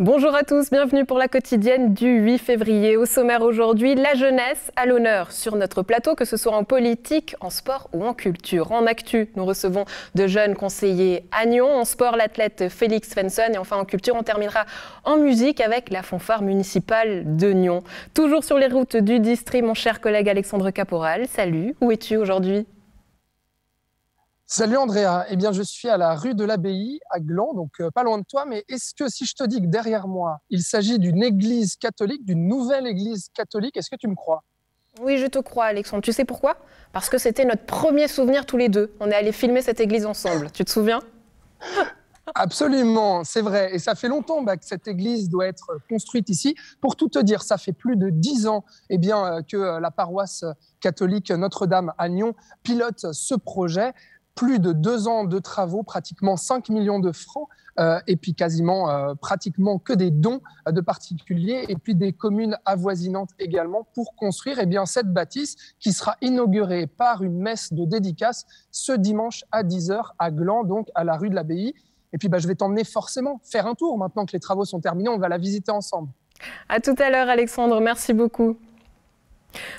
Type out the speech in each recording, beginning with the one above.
Bonjour à tous, bienvenue pour la quotidienne du 8 février. Au sommaire aujourd'hui, la jeunesse à l'honneur sur notre plateau, que ce soit en politique, en sport ou en culture. En actu, nous recevons de jeunes conseillers à Nyon. En sport, l'athlète Félix Svensson. Et enfin en culture, on terminera en musique avec la fanfare municipale de Nyon. Toujours sur les routes du district, mon cher collègue Alexandre Caporal. Salut, où es-tu aujourd'hui ? Salut Andrea, eh bien je suis à la rue de l'Abbaye à Gland, donc pas loin de toi, mais est-ce que si je te dis que derrière moi, il s'agit d'une église catholique, d'une nouvelle église catholique, est-ce que tu me crois ? Oui, je te crois Alexandre. Tu sais pourquoi ? Parce que c'était notre premier souvenir tous les deux. On est allés filmer cette église ensemble, tu te souviens ? Absolument, c'est vrai. Et ça fait longtemps que cette église doit être construite ici. Pour tout te dire, ça fait plus de 10 ans que la paroisse catholique Notre-Dame à Nyon pilote ce projet. Plus de 2 ans de travaux, pratiquement 5 millions de francs, et puis pratiquement que des dons de particuliers, et puis des communes avoisinantes également, pour construire cette bâtisse qui sera inaugurée par une messe de dédicace ce dimanche à 10h à Gland, donc à la rue de l'Abbaye. Et puis je vais t'emmener forcément faire un tour maintenant que les travaux sont terminés, on va la visiter ensemble. À tout à l'heure Alexandre, merci beaucoup.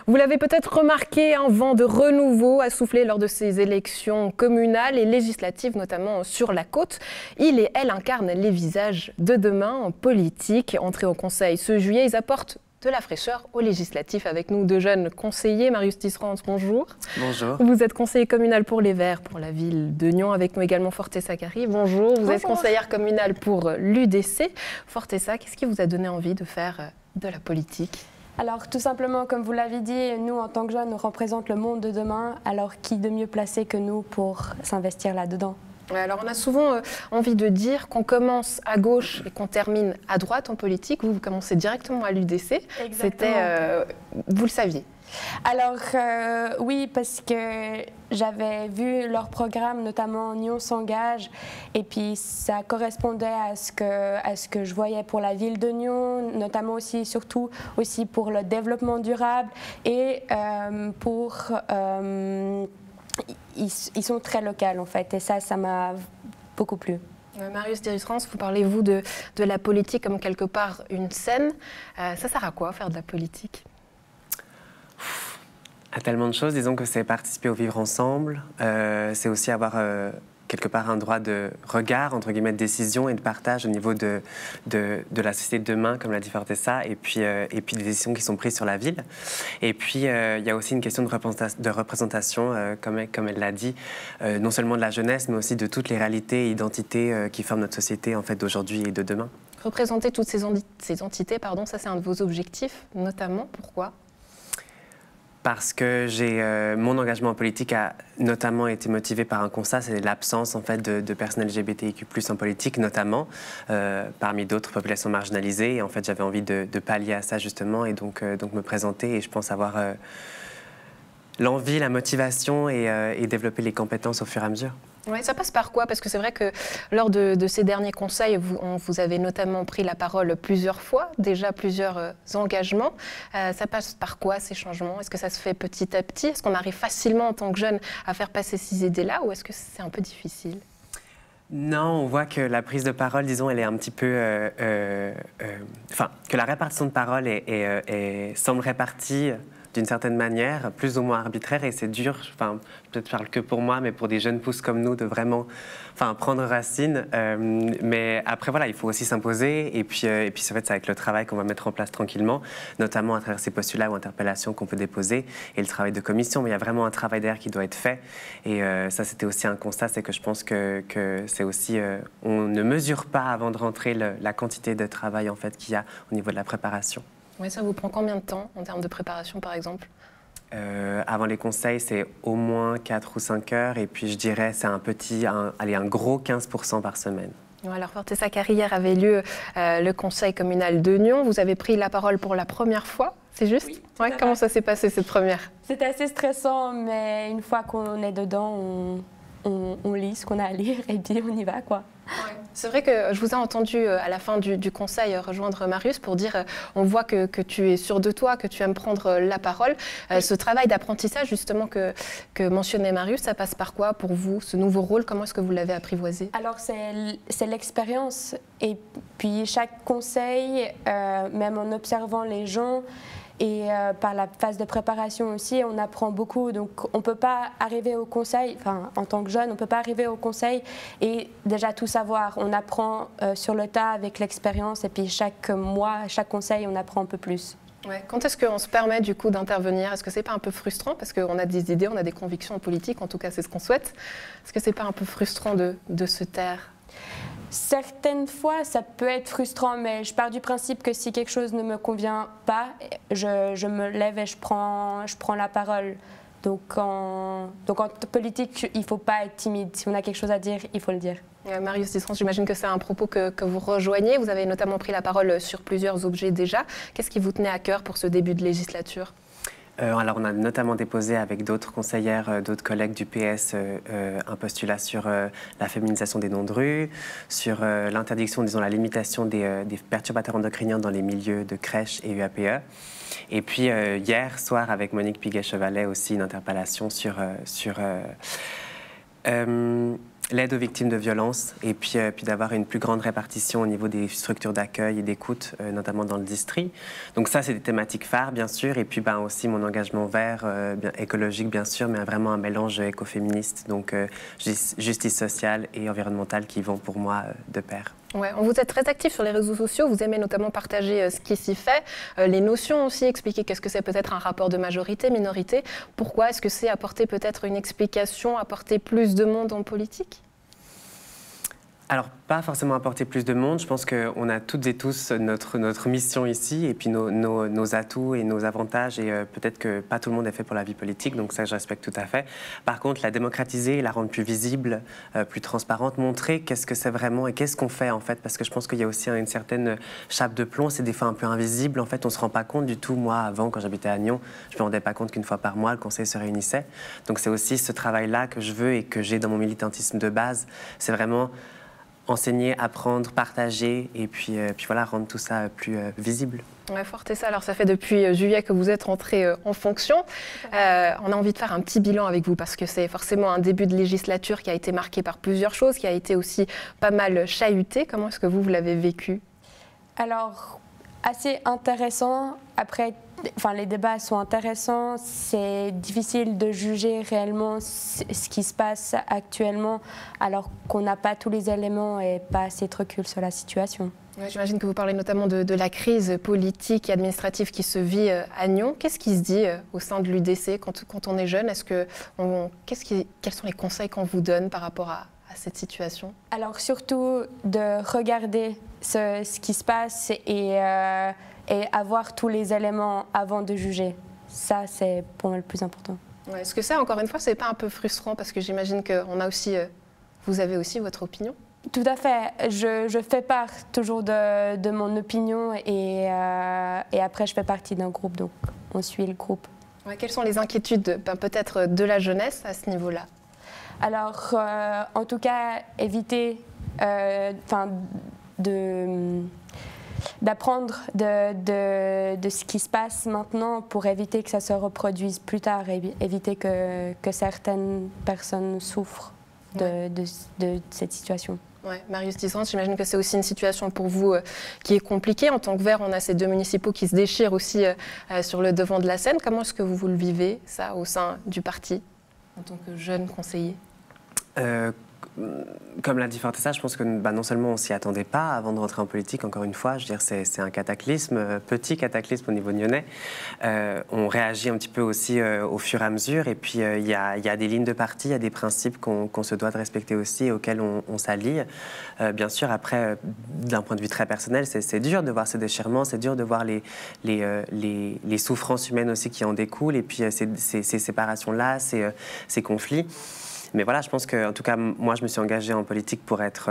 Vous l'avez peut-être remarqué, un vent de renouveau a soufflé lors de ces élections communales et législatives, notamment sur la côte. Il et elle incarnent les visages de demain en politique. Entrés au Conseil ce juillet, ils apportent de la fraîcheur aux législatifs. Avec nous, deux jeunes conseillers. Marius Tisserand, bonjour. Bonjour. Vous êtes conseiller communal pour les Verts, pour la ville de Nyon. Avec nous également Fortessa Kari, bonjour. Vous êtes conseillère communale pour l'UDC. Fortessa, qu'est-ce qui vous a donné envie de faire de la politique ? Alors tout simplement, comme vous l'avez dit, nous en tant que jeunes, on représente le monde de demain, alors qui de mieux placé que nous pour s'investir là-dedans ? Alors on a souvent envie de dire qu'on commence à gauche et qu'on termine à droite en politique. Vous commencez directement à l'UDC. C'était, vous le saviez ? Alors oui, parce que j'avais vu leur programme, notamment Nyon s'engage, et puis ça correspondait à ce que je voyais pour la ville de Nyon, notamment aussi, surtout aussi pour le développement durable et ils sont très locaux en fait, et ça m'a beaucoup plu. Marius Tisserand, vous parlez-vous de la politique comme quelque part une scène. Ça sert à quoi faire de la politique ? À tellement de choses, disons que c'est participer au vivre ensemble, c'est aussi avoir quelque part un droit de regard, entre guillemets, de décision et de partage au niveau de la société de demain, comme l'a dit Fortessa, et puis des décisions qui sont prises sur la ville. Et puis il y a aussi une question de représentation, comme elle l'a dit, non seulement de la jeunesse, mais aussi de toutes les réalités et identités qui forment notre société en fait, d'aujourd'hui et de demain. Représenter toutes ces entités, ça c'est un de vos objectifs, notamment, pourquoi ? Parce que mon engagement en politique a notamment été motivé par un constat, c'est l'absence en fait de personnes LGBTIQ+ en politique, notamment parmi d'autres populations marginalisées. Et en fait, j'avais envie de pallier à ça justement, et donc me présenter. Et je pense avoir l'envie, la motivation et développer les compétences au fur et à mesure. Oui, ça passe par quoi ? Parce que c'est vrai que lors de ces derniers conseils, vous avez notamment pris la parole plusieurs fois, déjà plusieurs engagements. Ça passe par quoi ces changements ? Est-ce que ça se fait petit à petit ? Est-ce qu'on arrive facilement en tant que jeune à faire passer ces idées-là, ou est-ce que c'est un peu difficile ? Non, on voit que la prise de parole, disons, elle est un petit peu... que la répartition de parole semble répartie d'une certaine manière, plus ou moins arbitraire, et c'est dur, peut-être je parle que pour moi, mais pour des jeunes pousses comme nous, de vraiment prendre racine. Mais après, voilà, il faut aussi s'imposer, et puis en fait, c'est avec le travail qu'on va mettre en place tranquillement, notamment à travers ces postulats ou interpellations qu'on peut déposer, et le travail de commission, mais il y a vraiment un travail derrière qui doit être fait, et ça, c'était aussi un constat, c'est que je pense que c'est aussi... on ne mesure pas, avant de rentrer, la quantité de travail, en fait, qu'il y a au niveau de la préparation. Oui, ça vous prend combien de temps en termes de préparation, par exemple ? Avant les conseils, c'est au moins 4 ou 5 heures. Et puis, je dirais, c'est un gros 15% par semaine. Alors, Fortessa Kari, hier avait lieu le conseil communal de Nyon. Vous avez pris la parole pour la première fois, c'est juste ? Oui, comment ça s'est passé, cette première ? C'était assez stressant, mais une fois qu'on est dedans, on lit ce qu'on a à lire et puis on y va, quoi. Ouais. C'est vrai que je vous ai entendu à la fin du conseil rejoindre Marius pour dire on voit que tu es sûr de toi, que tu aimes prendre la parole. Ce travail d'apprentissage justement que mentionnait Marius, ça passe par quoi pour vous, ce nouveau rôle? Comment est-ce que vous l'avez apprivoisé? Alors c'est l'expérience et puis chaque conseil, même en observant les gens, et par la phase de préparation aussi, on apprend beaucoup. Donc on ne peut pas arriver au conseil, enfin en tant que jeune, on ne peut pas arriver au conseil et déjà tout savoir. On apprend sur le tas avec l'expérience et puis chaque mois, chaque conseil, on apprend un peu plus. Ouais. Quand est-ce qu'on se permet du coup d'intervenir? Est-ce que c'est pas un peu frustrant? Parce qu'on a des idées, on a des convictions politiques, en tout cas c'est ce qu'on souhaite. Est-ce que c'est pas un peu frustrant de se taire? Certaines fois, ça peut être frustrant, mais je pars du principe que si quelque chose ne me convient pas, je me lève et je prends la parole. Donc en politique, il ne faut pas être timide. Si on a quelque chose à dire, il faut le dire. Marius Disrance, j'imagine que c'est un propos que vous rejoignez. Vous avez notamment pris la parole sur plusieurs objets déjà. Qu'est-ce qui vous tenait à cœur pour ce début de législature? Alors, on a notamment déposé avec d'autres conseillères, d'autres collègues du PS, un postulat sur la féminisation des noms de rue, sur l'interdiction, disons la limitation des perturbateurs endocriniens dans les milieux de crèche et UAPE. Et puis, hier soir, avec Monique Piguet-Chevalet, aussi une interpellation sur l'aide aux victimes de violences et puis d'avoir une plus grande répartition au niveau des structures d'accueil et d'écoute, notamment dans le district. Donc ça, c'est des thématiques phares, bien sûr. Et puis aussi mon engagement vert, écologique, bien sûr, mais vraiment un mélange écoféministe, donc justice sociale et environnementale qui vont pour moi de pair. Ouais, vous êtes très actif sur les réseaux sociaux, vous aimez notamment partager ce qui s'y fait, les notions aussi, expliquer qu'est-ce que c'est peut-être un rapport de majorité-minorité. Pourquoi est-ce que c'est apporter peut-être une explication, apporter plus de monde en politique? Alors, pas forcément apporter plus de monde. Je pense qu'on a toutes et tous notre mission ici et puis nos atouts et nos avantages. Et peut-être que pas tout le monde est fait pour la vie politique, donc ça, je respecte tout à fait. Par contre, la démocratiser, la rendre plus visible, plus transparente, montrer qu'est-ce que c'est vraiment et qu'est-ce qu'on fait, en fait. Parce que je pense qu'il y a aussi une certaine chape de plomb. C'est des fois un peu invisible. En fait, on ne se rend pas compte du tout. Moi, avant, quand j'habitais à Nyon, je ne me rendais pas compte qu'une fois par mois, le conseil se réunissait. Donc, c'est aussi ce travail-là que je veux et que j'ai dans mon militantisme de base. C'est vraiment enseigner, apprendre, partager et puis voilà, rendre tout ça plus visible. Ouais, fort et ça. Alors ça fait depuis juillet que vous êtes rentré en fonction. On a envie de faire un petit bilan avec vous parce que c'est forcément un début de législature qui a été marqué par plusieurs choses, qui a été aussi pas mal chahuté. Comment est-ce que vous l'avez vécu? Alors, assez intéressant. Après, les débats sont intéressants. C'est difficile de juger réellement ce qui se passe actuellement alors qu'on n'a pas tous les éléments et pas assez de recul sur la situation. Ouais, j'imagine que vous parlez notamment de la crise politique et administrative qui se vit à Nyon. Qu'est-ce qui se dit au sein de l'UDC quand on est jeune? Quels sont les conseils qu'on vous donne par rapport à cette situation? Alors surtout de regarder ce qui se passe et avoir tous les éléments avant de juger. Ça, c'est pour moi le plus important. Ouais, est-ce que ça, encore une fois, c'est pas un peu frustrant? Parce que j'imagine que vous avez aussi votre opinion. Tout à fait. Je fais part toujours de mon opinion et après, je fais partie d'un groupe, donc on suit le groupe. Ouais, quelles sont les inquiétudes peut-être de la jeunesse à ce niveau-là? Alors, en tout cas, éviter d'apprendre de ce qui se passe maintenant pour éviter que ça se reproduise plus tard et éviter que certaines personnes souffrent de cette situation. Ouais, Marius Disrance, j'imagine que c'est aussi une situation pour vous qui est compliquée. En tant que Vert, on a ces deux municipaux qui se déchirent aussi sur le devant de la scène. Comment est-ce que vous le vivez, ça, au sein du parti, en tant que jeune conseiller? Comme l'a dit Fortessa, je pense que non seulement on ne s'y attendait pas avant de rentrer en politique, encore une fois, je veux dire, c'est un cataclysme, petit cataclysme au niveau nyonnais. On réagit un petit peu aussi au fur et à mesure, et puis il y a des lignes de parti, il y a des principes qu'on se doit de respecter aussi et auxquels on s'allie. Bien sûr, après, d'un point de vue très personnel, c'est dur de voir ces déchirements, c'est dur de voir les souffrances humaines aussi qui en découlent, et puis ces séparations-là, ces conflits. Mais voilà, je pense que, en tout cas, moi, je me suis engagée en politique pour être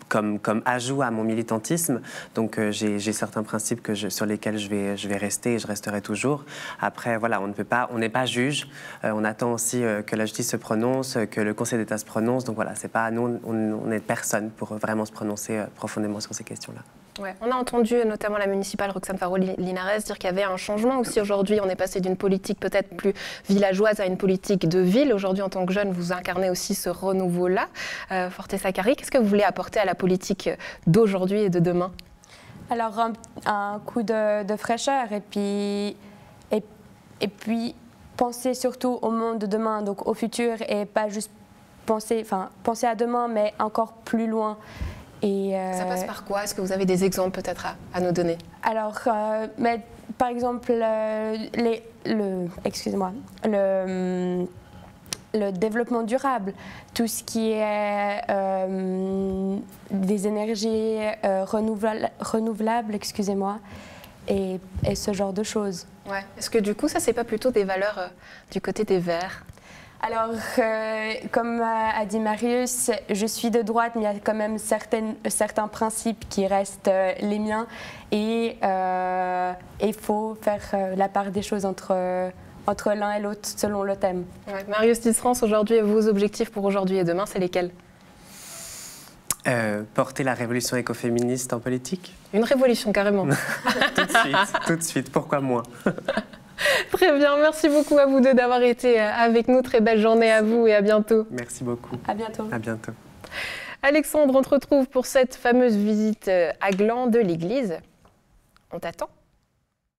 comme ajout à mon militantisme. Donc j'ai certains principes sur lesquels je vais rester et je resterai toujours. Après, voilà, on n'est pas juge. On attend aussi que la justice se prononce, que le Conseil d'État se prononce. Donc voilà, c'est pas nous, on n'est personne pour vraiment se prononcer profondément sur ces questions-là. Ouais. On a entendu notamment la municipale Roxane Faro-Linares dire qu'il y avait un changement aussi aujourd'hui. On est passé d'une politique peut-être plus villageoise à une politique de ville. Aujourd'hui, en tant que jeune, vous incarnez aussi ce renouveau-là. Forte Saccari, qu'est-ce que vous voulez apporter à la politique d'aujourd'hui et de demain? Alors, un coup de fraîcheur et puis penser surtout au monde de demain, donc au futur, et pas juste penser à demain, mais encore plus loin. Ça passe par quoi? Est-ce que vous avez des exemples peut-être à nous donner? Alors, par exemple, le développement durable, tout ce qui est des énergies renouvelables, excusez-moi, et ce genre de choses. Ouais. Est-ce que du coup, ça, c'est pas plutôt des valeurs du côté des Verts? Alors, comme a dit Marius, je suis de droite, mais il y a quand même certains principes qui restent les miens. Et il faut faire la part des choses entre l'un et l'autre selon le thème. Ouais. Marius Tisserance, aujourd'hui, vos objectifs pour aujourd'hui et demain, c'est lesquels? Porter la révolution écoféministe en politique. Une révolution, carrément. Tout de suite. Pourquoi moi? Très bien, merci beaucoup à vous deux d'avoir été avec nous. Très belle journée à vous et à bientôt. Merci beaucoup. À bientôt. À bientôt. Alexandre, on te retrouve pour cette fameuse visite à Gland de l'église. On t'attend.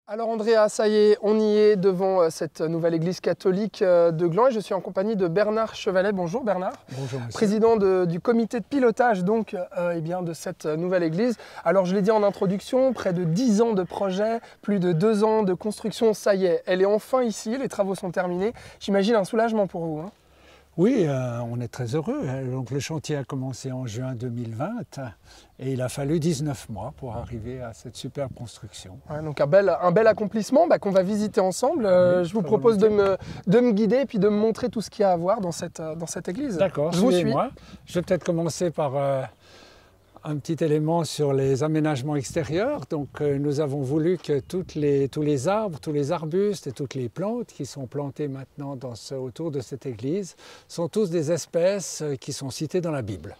Alors Andrea, ça y est, on y est devant cette nouvelle église catholique de Gland et je suis en compagnie de Bernard Chevalet. Bonjour Bernard. Bonjour monsieur. Président du comité de pilotage donc, de cette nouvelle église. Alors je l'ai dit en introduction, près de 10 ans de projet, plus de 2 ans de construction, ça y est, elle est enfin ici, les travaux sont terminés. J'imagine un soulagement pour vous. Hein. Oui, on est très heureux. Donc, le chantier a commencé en juin 2020 et il a fallu 19 mois pour arriver à cette superbe construction. Ouais, donc un bel accomplissement qu'on va visiter ensemble. Oui, je vous propose de me guider et puis de me montrer tout ce qu'il y a à voir dans cette église. D'accord, je vous suis. Je vais peut-être commencer par un petit élément sur les aménagements extérieurs. Donc, nous avons voulu que tous les arbres, tous les arbustes et toutes les plantes qui sont plantées maintenant autour de cette église sont tous des espèces qui sont citées dans la Bible.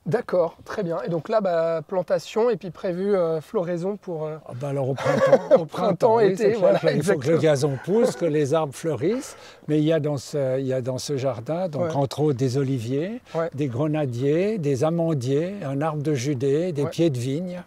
D'accord, très bien. Et donc là, plantation et puis prévu floraison pour... alors au printemps, printemps, été, voilà, il faut que le gazon pousse, que les arbres fleurissent. Mais il y a dans ce jardin, donc entre autres des oliviers, des grenadiers, des amandiers, un arbre de Judée, des pieds de vigne.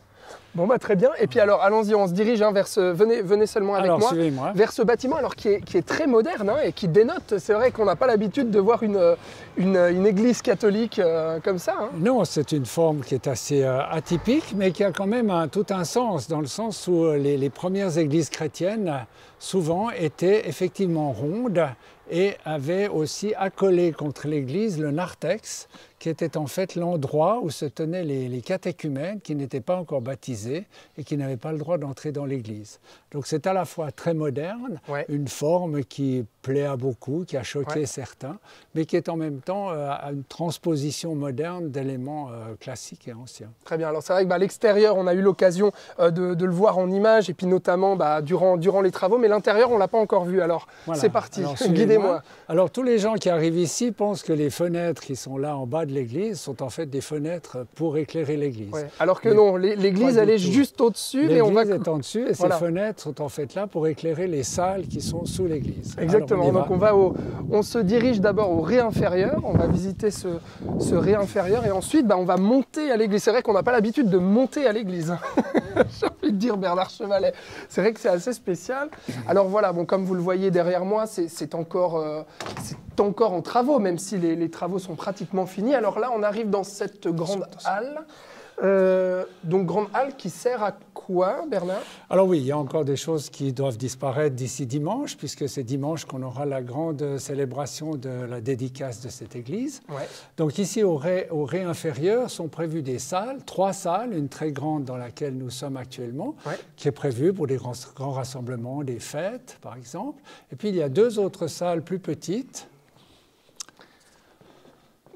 Bon très bien. Et puis alors allons-y, on se dirige vers venez seulement avec moi, vers ce bâtiment alors qui est très moderne et qui dénote. C'est vrai qu'on n'a pas l'habitude de voir une église catholique comme ça. Hein. Non, c'est une forme qui est assez atypique, mais qui a quand même tout un sens, dans le sens où les premières églises chrétiennes souvent étaient effectivement rondes et avaient aussi accolé contre l'église le narthex, qui était en fait l'endroit où se tenaient les catéchumènes qui n'étaient pas encore baptisés et qui n'avaient pas le droit d'entrer dans l'église. Donc c'est à la fois très moderne, une forme qui plaît à beaucoup, qui a choqué certains, mais qui est en même temps une transposition moderne d'éléments classiques et anciens. Très bien, alors c'est vrai que l'extérieur, on a eu l'occasion de le voir en images et puis notamment durant les travaux, mais l'intérieur, on ne l'a pas encore vu. Alors c'est parti, guidez-moi. Alors tous les gens qui arrivent ici pensent que les fenêtres qui sont là en bas de l'église sont en fait des fenêtres pour éclairer l'église. Alors que non, l'église elle est juste au-dessus. L'église est en dessus et ces fenêtres sont en fait là pour éclairer les salles qui sont sous l'église. Exactement, donc on se dirige d'abord au rez inférieur, on va visiter ce rez inférieur et ensuite on va monter à l'église. C'est vrai qu'on n'a pas l'habitude de monter à l'église. J'ai envie de dire Bernard Chevalet, c'est vrai que c'est assez spécial. Alors voilà, comme vous le voyez derrière moi, c'est encore en travaux, même si les travaux sont pratiquement finis. Alors là, on arrive dans cette grande halle. Donc grande halle qui sert à quoi, Bernard? Alors oui, il y a encore des choses qui doivent disparaître d'ici dimanche, puisque c'est dimanche qu'on aura la grande célébration de la dédicace de cette église. Donc ici, au rez inférieur, sont prévues des salles, 3 salles, une très grande dans laquelle nous sommes actuellement, qui est prévue pour des grands rassemblements, des fêtes, par exemple. Et puis il y a 2 autres salles plus petites.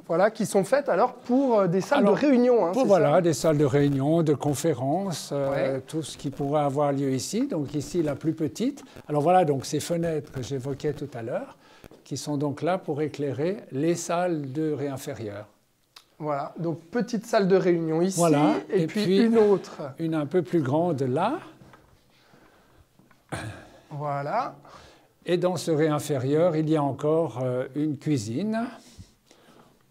Voilà, qui sont faites alors pour des salles de réunion. Hein, voilà, des salles de réunion, de conférences, ouais. Tout ce qui pourrait avoir lieu ici. Donc ici, la plus petite. Alors voilà, donc ces fenêtres que j'évoquais tout à l'heure, qui sont donc là pour éclairer les salles de ré inférieures. Voilà, donc petite salle de réunion ici, voilà. et puis une autre. Une un peu plus grande là. Voilà. Et dans ce ré inférieur, il y a encore une cuisine.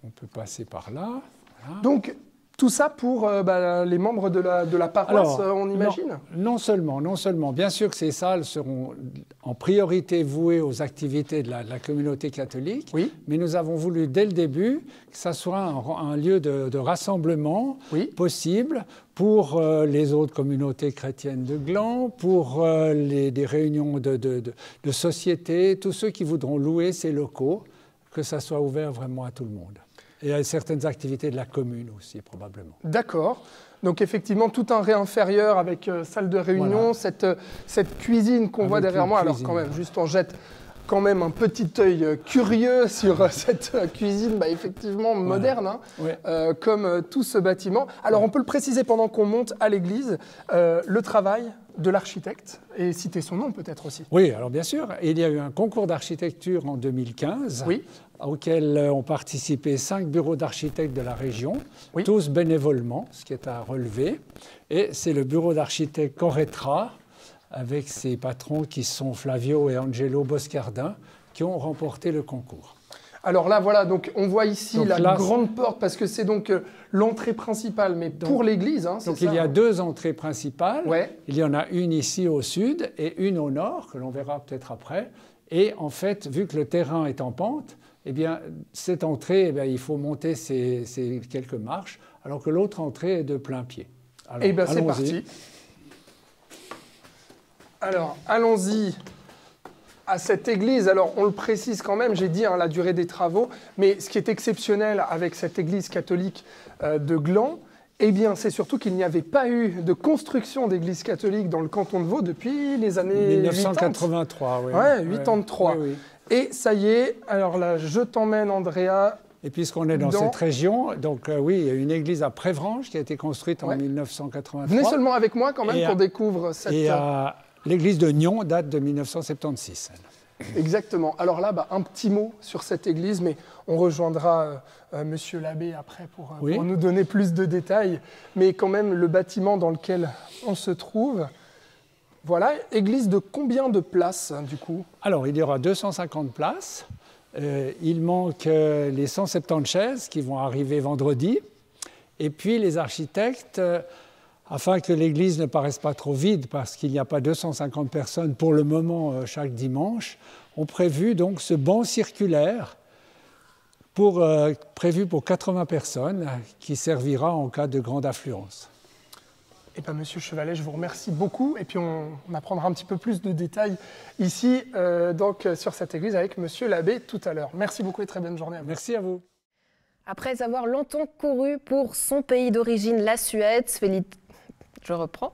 On peut passer par là. Voilà. Donc, tout ça pour les membres de la paroisse, on imagine? Non seulement. Bien sûr que ces salles seront en priorité vouées aux activités de la communauté catholique, oui. Mais nous avons voulu dès le début que ça soit un lieu de rassemblement oui. possible pour les autres communautés chrétiennes de Gland, pour des réunions de société, tous ceux qui voudront louer ces locaux, que ça soit ouvert vraiment à tout le monde. Et à certaines activités de la commune aussi, probablement. D'accord. Donc effectivement, tout un ré inférieur avec salle de réunion, voilà. cette cuisine qu'on voit derrière moi. Alors quand même, juste on jette quand même un petit œil curieux sur cette cuisine, effectivement moderne, hein, ouais. Comme tout ce bâtiment. Alors on peut le préciser pendant qu'on monte à l'église, le travail de l'architecte, et citer son nom peut-être aussi. Oui, alors bien sûr, il y a eu un concours d'architecture en 2015, oui. auquel ont participé 5 bureaux d'architectes de la région, oui. tous bénévolement, ce qui est à relever. Et c'est le bureau d'architectes Corretra, avec ses patrons qui sont Flavio et Angelo Boscardin, qui ont remporté le concours. Alors là, voilà, donc on voit ici grande porte, parce que c'est donc l'entrée principale, mais pour l'église. Hein, donc il y a 2 entrées principales. Ouais. Il y en a une ici au sud et une au nord, que l'on verra peut-être après. Et en fait, vu que le terrain est en pente, eh bien, cette entrée, il faut monter ces quelques marches, alors que l'autre entrée est de plein pied. Eh bien, c'est parti. Alors, allons-y à cette église. Alors, on le précise quand même, j'ai dit la durée des travaux, mais ce qui est exceptionnel avec cette église catholique de Gland, eh bien, c'est surtout qu'il n'y avait pas eu de construction d'église catholique dans le canton de Vaud depuis les années 1983, oui. Ouais, 83. Oui. Et ça y est, alors là, je t'emmène, Andrea. Et puisqu'on est dans cette région, donc oui, il y a une église à Prévrange qui a été construite en 1983. Venez seulement avec moi quand même qu'on découvre cette... Et l'église de Nyon date de 1976. Exactement. Alors là, un petit mot sur cette église, mais on rejoindra Monsieur l'abbé après pour nous donner plus de détails. Mais quand même, le bâtiment dans lequel on se trouve, voilà, église de combien de places du coup? Alors, il y aura 250 places. Il manque les 170 chaises qui vont arriver vendredi. Et puis les architectes... afin que l'église ne paraisse pas trop vide, parce qu'il n'y a pas 250 personnes pour le moment chaque dimanche, ont prévu donc ce banc circulaire prévu pour 80 personnes qui servira en cas de grande affluence. Eh bien, Monsieur Chevalet, je vous remercie beaucoup. Et puis, on apprendra un petit peu plus de détails ici donc, sur cette église avec Monsieur l'abbé tout à l'heure. Merci beaucoup et très bonne journée à vous. Merci à vous. Après avoir longtemps couru pour son pays d'origine, la Suède, Je reprends.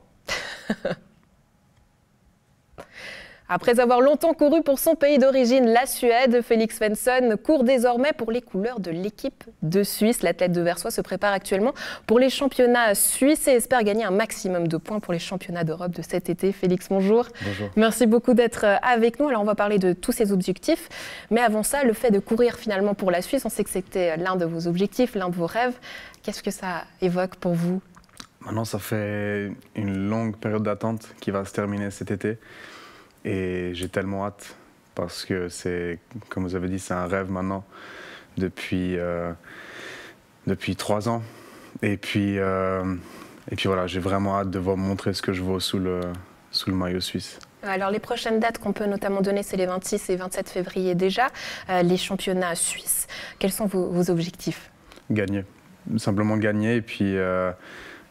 Après avoir longtemps couru pour son pays d'origine, la Suède, Felix Svensson court désormais pour les couleurs de l'équipe de Suisse. L'athlète de Versoix se prépare actuellement pour les championnats suisses et espère gagner un maximum de points pour les championnats d'Europe de cet été. Félix, bonjour. Bonjour. Merci beaucoup d'être avec nous. Alors, on va parler de tous ces objectifs. Mais avant ça, le fait de courir finalement pour la Suisse, on sait que c'était l'un de vos objectifs, l'un de vos rêves. Qu'est-ce que ça évoque pour vous ? Maintenant, ça fait une longue période d'attente qui va se terminer cet été. Et j'ai tellement hâte parce que c'est, comme vous avez dit, c'est un rêve maintenant depuis 3 ans. Et puis voilà, j'ai vraiment hâte de vous montrer ce que je vaux sous le maillot suisse. Alors les prochaines dates qu'on peut notamment donner, c'est les 26 et 27 février déjà, les championnats suisses. Quels sont vos objectifs ? Gagner. Simplement gagner et puis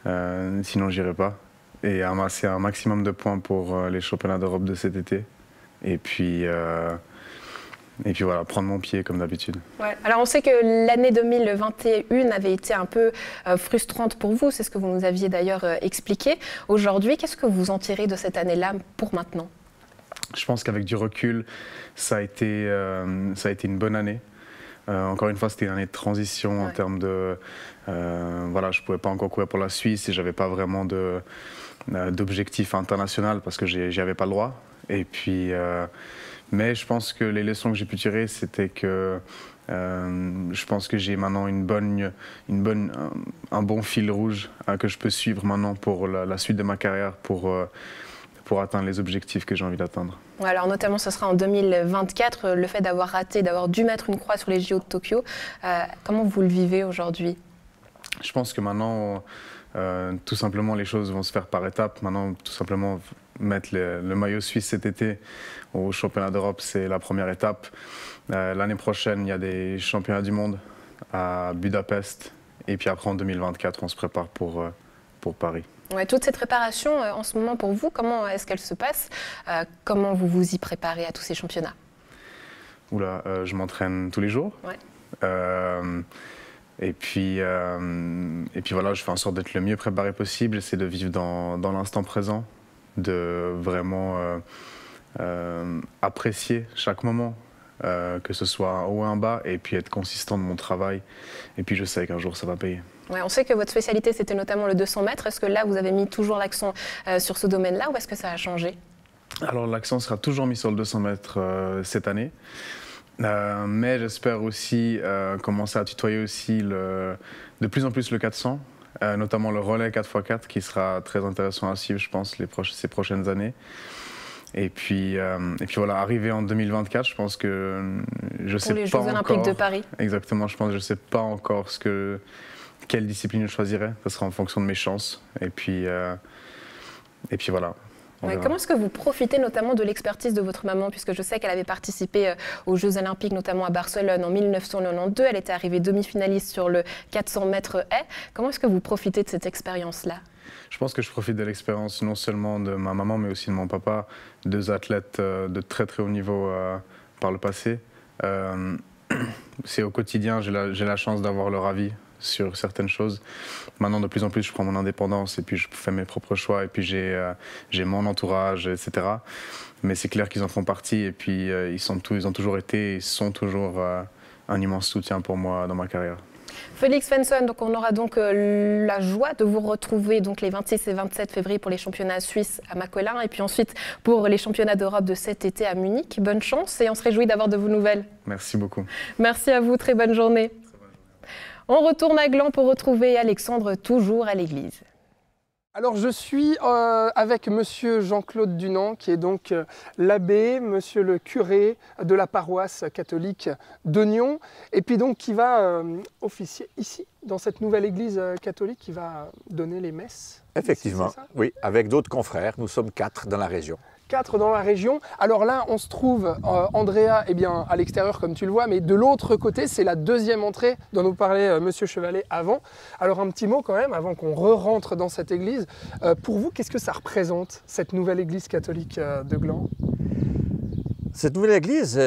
sinon j'irai pas. Et amasser un maximum de points pour les championnats d'Europe de cet été. Et puis voilà, prendre mon pied comme d'habitude. Ouais. Alors on sait que l'année 2021 avait été un peu frustrante pour vous, c'est ce que vous nous aviez d'ailleurs expliqué. Aujourd'hui, qu'est-ce que vous en tirez de cette année-là pour maintenant ? Je pense qu'avec du recul, ça a été une bonne année. Encore une fois, c'était une année de transition en termes de... voilà, je ne pouvais pas encore courir pour la Suisse et je n'avais pas vraiment d'objectif international parce que j'y avais pas le droit. Et puis, mais je pense que les leçons que j'ai pu tirer, c'était que je pense que j'ai maintenant un bon fil rouge que je peux suivre maintenant pour la suite de ma carrière pour atteindre les objectifs que j'ai envie d'atteindre. Alors notamment, ce sera en 2024, le fait d'avoir raté, d'avoir dû mettre une croix sur les JO de Tokyo. Comment vous le vivez aujourd'hui? Je pense que maintenant, tout simplement, les choses vont se faire par étapes. Maintenant, tout simplement, mettre le maillot suisse cet été au championnat d'Europe, c'est la première étape. L'année prochaine, il y a des championnats du monde à Budapest. Et puis après, en 2024, on se prépare pour Paris. Ouais, toute cette préparation en ce moment pour vous, comment est-ce qu'elle se passe? Comment vous vous y préparez à tous ces championnats? Oula, je m'entraîne tous les jours. Ouais. Et puis voilà, je fais en sorte d'être le mieux préparé possible. J'essaie de vivre dans l'instant présent, de vraiment apprécier chaque moment, que ce soit un haut ou un bas, et puis être consistant de mon travail. Et puis je sais qu'un jour ça va payer. Ouais, on sait que votre spécialité c'était notamment le 200 mètres. Est-ce que là vous avez mis toujours l'accent sur ce domaine-là ou est-ce que ça a changé? Alors l'accent sera toujours mis sur le 200 mètres cette année. Mais j'espère aussi commencer à tutoyer aussi de plus en plus le 400, notamment le relais 4x4 qui sera très intéressant à suivre, je pense, ces prochaines années. Et puis voilà, arrivé en 2024, je pense que je sais pas encore... Pour les Jeux Olympiques de Paris. Exactement, je pense que je ne sais pas encore quelle discipline je choisirais. Ça sera en fonction de mes chances. Et puis voilà. Ouais, comment est-ce que vous profitez notamment de l'expertise de votre maman, puisque je sais qu'elle avait participé aux Jeux Olympiques, notamment à Barcelone en 1992. Elle était arrivée demi-finaliste sur le 400 mètres haies. Comment est-ce que vous profitez de cette expérience-là? Je pense que je profite de l'expérience non seulement de ma maman, mais aussi de mon papa, deux athlètes de très très haut niveau par le passé. C'est au quotidien, j'ai la chance d'avoir leur avis sur certaines choses. Maintenant, de plus en plus, je prends mon indépendance et puis je fais mes propres choix et puis j'ai mon entourage, etc. Mais c'est clair qu'ils en font partie et puis ils ont toujours été et sont toujours un immense soutien pour moi dans ma carrière. Félix Svensson, donc on aura donc la joie de vous retrouver donc les 26 et 27 février pour les championnats suisses à Macolin et puis ensuite pour les championnats d'Europe de cet été à Munich. Bonne chance et on se réjouit d'avoir de vos nouvelles. Merci beaucoup. Merci à vous, très bonne journée. On retourne à Gland pour retrouver Alexandre, toujours à l'église. Alors je suis avec monsieur Jean-Claude Dunant, qui est donc l'abbé, monsieur le curé de la paroisse catholique de Nyon, et puis donc qui va officier ici, dans cette nouvelle église catholique, qui va donner les messes. Effectivement, oui, avec d'autres confrères, nous sommes 4 dans la région. 4 dans la région. Alors là, on se trouve, Andrea, eh bien, à l'extérieur, comme tu le vois, mais de l'autre côté, c'est la deuxième entrée dont nous parlait Monsieur Chevalet avant. Alors un petit mot quand même, avant qu'on re-rentre dans cette église. Pour vous, qu'est-ce que ça représente, cette nouvelle église catholique de Gland? Cette nouvelle église,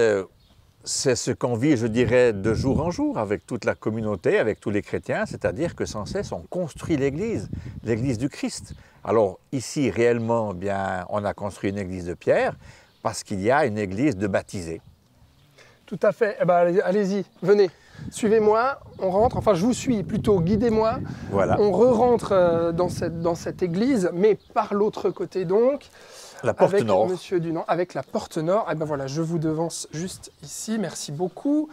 c'est ce qu'on vit, je dirais, de jour en jour, avec toute la communauté, avec tous les chrétiens, c'est-à-dire que sans cesse, on construit l'église du Christ. Alors ici, réellement, eh bien, on a construit une église de pierre parce qu'il y a une église de baptisés. Tout à fait. Eh ben, allez-y, venez. Suivez-moi, on rentre. Enfin, je vous suis plutôt, guidez-moi. Voilà. On re-rentre dans cette église, mais par l'autre côté donc. La porte avec nord. Monsieur Dunant, avec la porte nord. Et ben voilà, je vous devance juste ici. Merci beaucoup.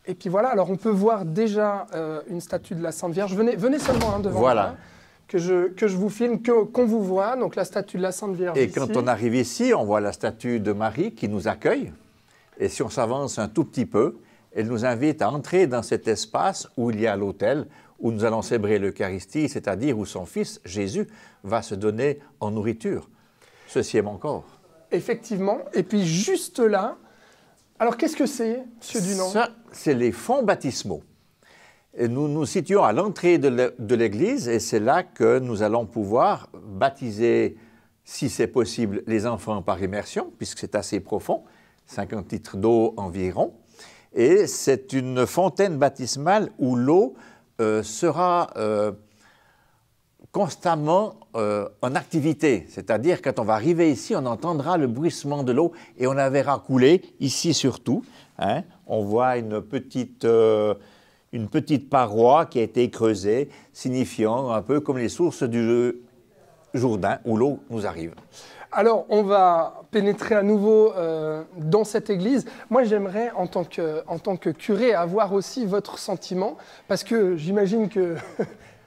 Et puis voilà, alors on peut voir déjà une statue de la Sainte Vierge. Venez seulement devant voilà. moi. Que je vous filme, qu'on vous voit, donc la statue de la Sainte Vierge. Et ici. quand on arrive ici, on voit la statue de Marie qui nous accueille. Et si on s'avance un tout petit peu, elle nous invite à entrer dans cet espace où il y a l'autel, où nous allons célébrer l'Eucharistie, c'est-à-dire où son Fils, Jésus, va se donner en nourriture. Ceci est mon corps. Effectivement. Et puis juste là, alors qu'est-ce que c'est, Monsieur Dunant? Ça, c'est les fonts baptismaux. Et nous nous situons à l'entrée de l'église et c'est là que nous allons pouvoir baptiser, si c'est possible, les enfants par immersion, puisque c'est assez profond, 50 litres d'eau environ. Et c'est une fontaine baptismale où l'eau sera constamment en activité. C'est-à-dire, quand on va arriver ici, on entendra le bruissement de l'eau et on la verra couler, ici surtout, hein, on voit une petite paroi qui a été creusée, signifiant un peu comme les sources du Jourdain où l'eau nous arrive. Alors, on va pénétrer à nouveau dans cette église. Moi, j'aimerais, en tant que curé, avoir aussi votre sentiment, parce que j'imagine que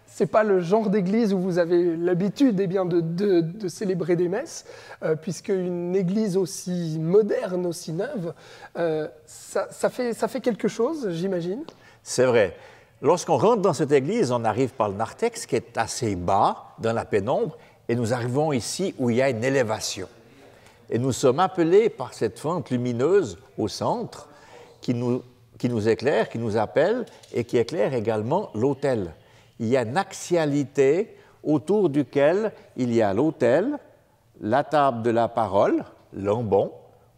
ce n'est pas le genre d'église où vous avez l'habitude de célébrer des messes, puisque une église aussi moderne, aussi neuve, ça fait quelque chose, j'imagine. C'est vrai. Lorsqu'on rentre dans cette église, on arrive par le narthex, qui est assez bas, dans la pénombre, et nous arrivons ici où il y a une élévation. Et nous sommes appelés par cette fente lumineuse au centre, qui nous éclaire, qui nous appelle, et qui éclaire également l'autel. Il y a une axialité autour duquel il y a l'autel, la table de la parole, l'ambon,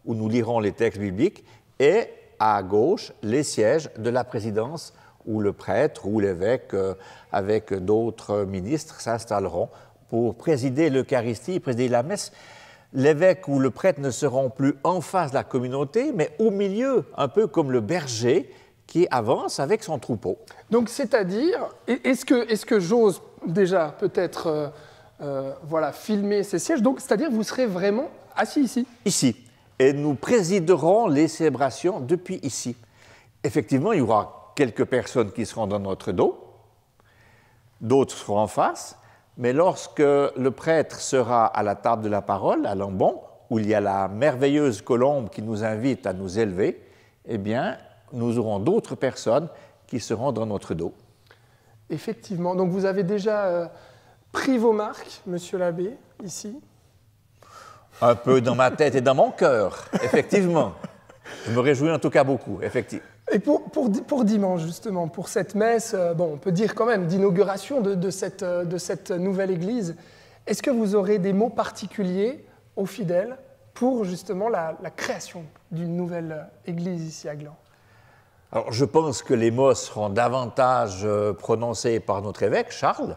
où nous lirons les textes bibliques, et à gauche, les sièges de la présidence, où le prêtre ou l'évêque, avec d'autres ministres, s'installeront pour présider l'Eucharistie, présider la messe. L'évêque ou le prêtre ne seront plus en face de la communauté, mais au milieu, un peu comme le berger qui avance avec son troupeau. Donc, c'est-à-dire, est-ce que j'ose déjà peut-être filmer ces sièges? Donc, c'est-à-dire, vous serez vraiment assis ici? Ici. Et nous présiderons les célébrations depuis ici. Effectivement, il y aura quelques personnes qui seront dans notre dos, d'autres seront en face, mais lorsque le prêtre sera à la table de la parole, à l'ambon, où il y a la merveilleuse colombe qui nous invite à nous élever, eh bien, nous aurons d'autres personnes qui seront dans notre dos. Effectivement. Donc, vous avez déjà pris vos marques, monsieur l'abbé, ici? Un peu dans ma tête et dans mon cœur, effectivement. Je me réjouis en tout cas beaucoup, effectivement. Et pour dimanche, justement, pour cette messe, on peut dire quand même d'inauguration de cette nouvelle église, est-ce que vous aurez des mots particuliers aux fidèles pour justement la création d'une nouvelle église ici à Gland? Alors, je pense que les mots seront davantage prononcés par notre évêque, Charles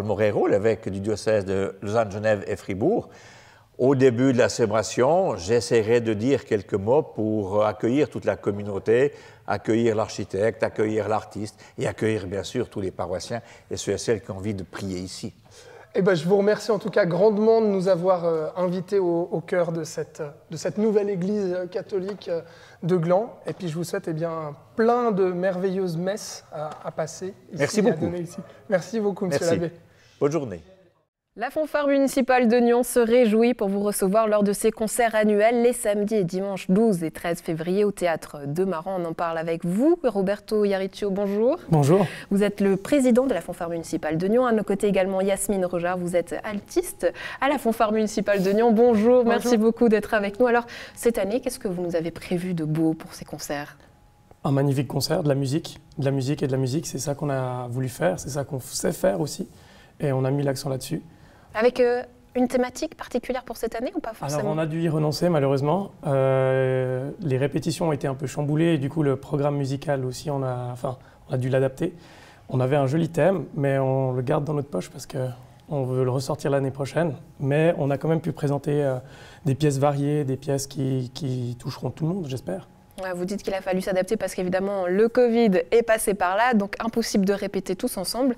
Moreiro, l'évêque du diocèse de Lausanne, Genève et Fribourg. Au début de la célébration, j'essaierai de dire quelques mots pour accueillir toute la communauté, accueillir l'architecte, accueillir l'artiste et accueillir bien sûr tous les paroissiens et ceux et celles qui ont envie de prier ici. Eh ben, je vous remercie en tout cas grandement de nous avoir invités au cœur de cette nouvelle église catholique de Gland. Et puis je vous souhaite plein de merveilleuses messes à passer ici. Merci beaucoup. Merci beaucoup, monsieur l'abbé. Bonne journée. La fanfare municipale de Nyon se réjouit pour vous recevoir lors de ses concerts annuels les samedis et dimanches 12 et 13 février au théâtre de Maran. On en parle avec vous, Roberto Yariccio, bonjour. Bonjour. Vous êtes le président de la fanfare municipale de Nyon. À nos côtés également Yasmine Rojar, vous êtes altiste à la fanfare municipale de Nyon. Bonjour, merci beaucoup d'être avec nous. Alors, cette année, qu'est-ce que vous nous avez prévu de beau pour ces concerts? Un magnifique concert, de la musique et de la musique, c'est ça qu'on a voulu faire, c'est ça qu'on sait faire aussi, et on a mis l'accent là-dessus. Avec une thématique particulière pour cette année ou pas forcément? Alors on a dû y renoncer malheureusement. Les répétitions ont été un peu chamboulées et du coup le programme musical aussi, on a dû l'adapter. On avait un joli thème, mais on le garde dans notre poche parce qu'on veut le ressortir l'année prochaine. Mais on a quand même pu présenter des pièces variées, des pièces qui toucheront tout le monde, j'espère. Vous dites qu'il a fallu s'adapter parce qu'évidemment le Covid est passé par là, donc impossible de répéter tous ensemble.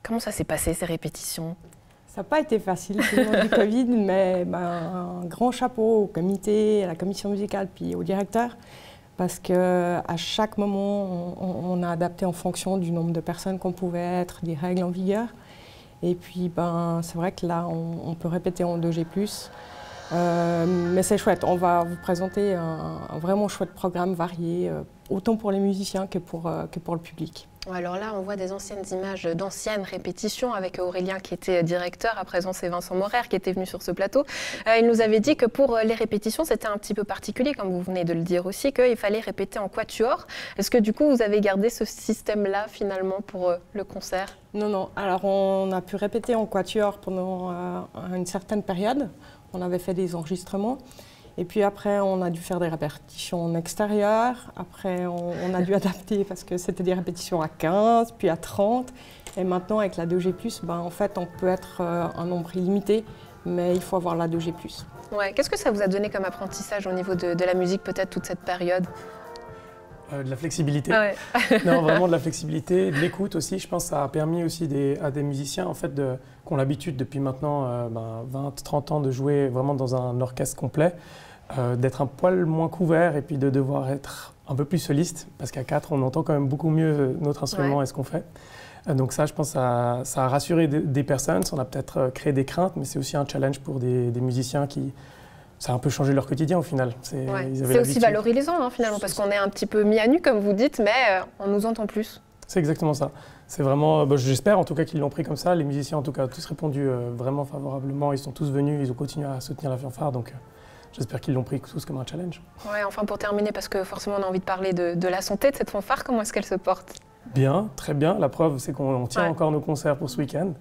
Comment ça s'est passé ces répétitions? Ça n'a pas été facile, tout le monde du Covid, mais un grand chapeau au comité, à la commission musicale, puis au directeur, parce qu'à chaque moment, on a adapté en fonction du nombre de personnes qu'on pouvait être, des règles en vigueur. Et puis, c'est vrai que là, on peut répéter en 2G+. Mais c'est chouette, on va vous présenter un vraiment chouette programme varié, autant pour les musiciens que pour le public. Alors là, on voit des anciennes images d'anciennes répétitions avec Aurélien qui était directeur. À présent, c'est Vincent Morer qui était venu sur ce plateau. Il nous avait dit que pour les répétitions, c'était un petit peu particulier, comme vous venez de le dire aussi, qu'il fallait répéter en quatuor. Est-ce que du coup, vous avez gardé ce système-là finalement pour le concert? Non. Alors, on a pu répéter en quatuor pendant une certaine période. On avait fait des enregistrements. Et puis après, on a dû faire des répétitions en extérieur. Après, on a dû adapter parce que c'était des répétitions à 15, puis à 30. Et maintenant, avec la 2G+, en fait, on peut être un nombre illimité. mais il faut avoir la 2G+. Ouais. Qu'est-ce que ça vous a donné comme apprentissage au niveau de la musique, peut-être, toute cette période? De la flexibilité. Ouais. Non, vraiment de la flexibilité, de l'écoute aussi. Je pense que ça a permis aussi à des musiciens en fait, qui ont l'habitude depuis maintenant 20-30 ans de jouer vraiment dans un orchestre complet, d'être un poil moins couvert et puis de devoir être un peu plus soliste, parce qu'à 4, on entend quand même beaucoup mieux notre instrument et ce qu'on fait. Donc ça, je pense, ça a rassuré des personnes, ça en a peut-être créé des craintes, mais c'est aussi un challenge pour des musiciens qui... Ça a un peu changé leur quotidien au final. C'est aussi valorisant hein, finalement, parce qu'on est un petit peu mis à nu, comme vous dites, mais on nous entend plus. C'est exactement ça. C'est vraiment, j'espère en tout cas qu'ils l'ont pris comme ça. Les musiciens en tout cas ont tous répondu vraiment favorablement. Ils sont tous venus, ils ont continué à soutenir la fanfare. Donc j'espère qu'ils l'ont pris tous comme un challenge. Ouais, enfin pour terminer, parce que forcément on a envie de parler de la santé de cette fanfare, comment est-ce qu'elle se porte? Bien, très bien. La preuve, c'est qu'on tient encore nos concerts pour ce week-end.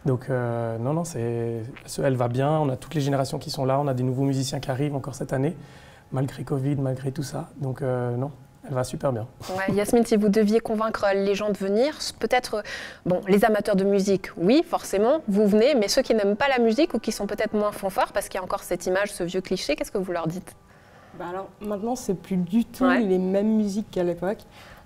Donc non, elle va bien. On a toutes les générations qui sont là. On a des nouveaux musiciens qui arrivent encore cette année, malgré Covid, malgré tout ça. Donc non, elle va super bien. Ouais, Yasmine, si vous deviez convaincre les gens de venir, peut-être, bon, les amateurs de musique, oui, forcément, vous venez, mais ceux qui n'aiment pas la musique ou qui sont peut-être moins fanfares, parce qu'il y a encore cette image, ce vieux cliché, qu'est-ce que vous leur dites? Alors maintenant, c'est plus du tout les mêmes musiques qu'à l'époque.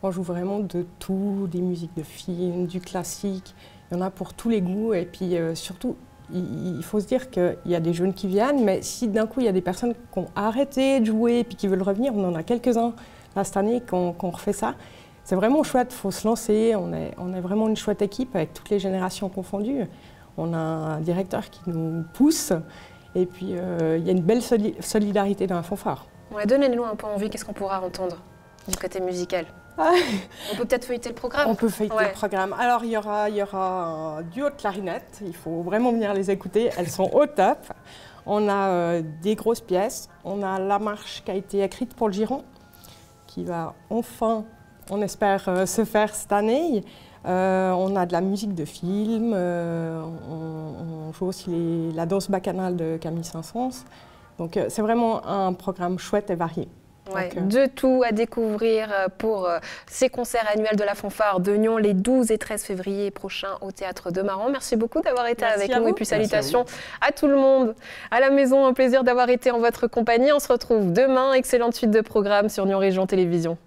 On joue vraiment de tout, des musiques de films, du classique. Il y en a pour tous les goûts. Et puis surtout, il faut se dire qu'il y a des jeunes qui viennent, mais si d'un coup il y a des personnes qui ont arrêté de jouer et puis qui veulent revenir, on en a quelques-uns là cette année qu'on refait ça. C'est vraiment chouette, il faut se lancer. On est vraiment une chouette équipe avec toutes les générations confondues. On a un directeur qui nous pousse et puis il y a une belle solidarité dans la fanfare. Ouais, donnez-nous un peu envie, qu'est-ce qu'on pourra entendre du côté musical? On peut peut-être feuilleter le programme. On peut feuilleter le programme. Alors, il y aura un duo de clarinettes. Il faut vraiment venir les écouter. Elles sont au top. On a des grosses pièces. On a la marche qui a été écrite pour le Giron, qui va enfin, on espère, se faire cette année. On a de la musique de film. On joue aussi la danse bacchanale de Camille Saint-Saëns. Donc, c'est vraiment un programme chouette et varié. Ouais, de tout à découvrir pour ces concerts annuels de la fanfare de Nyon les 12 et 13 février prochains au Théâtre de Maran. Merci beaucoup d'avoir été avec nous et puis salutations à tout le monde à la maison. Un plaisir d'avoir été en votre compagnie. On se retrouve demain. Excellente suite de programmes sur Nyon Région Télévision.